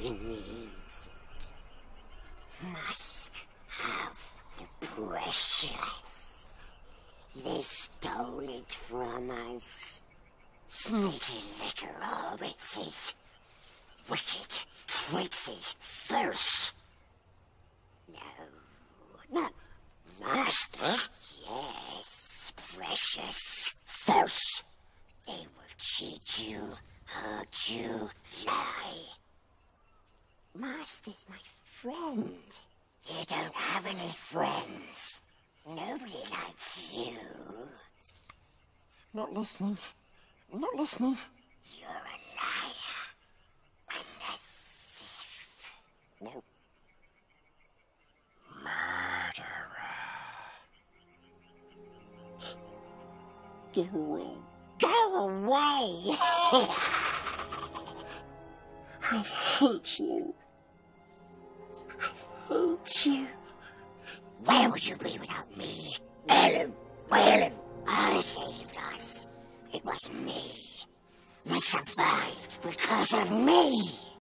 He needs it. Must have the precious. They stole it from us. Sneaky little hobbitses. Wicked, tricksy, false. No, master. Yes, precious, false. They will cheat you, hurt you, lie. Master's my friend. You don't have any friends. Nobody likes you. Not listening. Not listening. You're a liar. And a thief. No. Go away. Go away! I hate you. I hate you. Where would you be without me? Ellen, Ellen, I saved us. It was me. We survived because of me.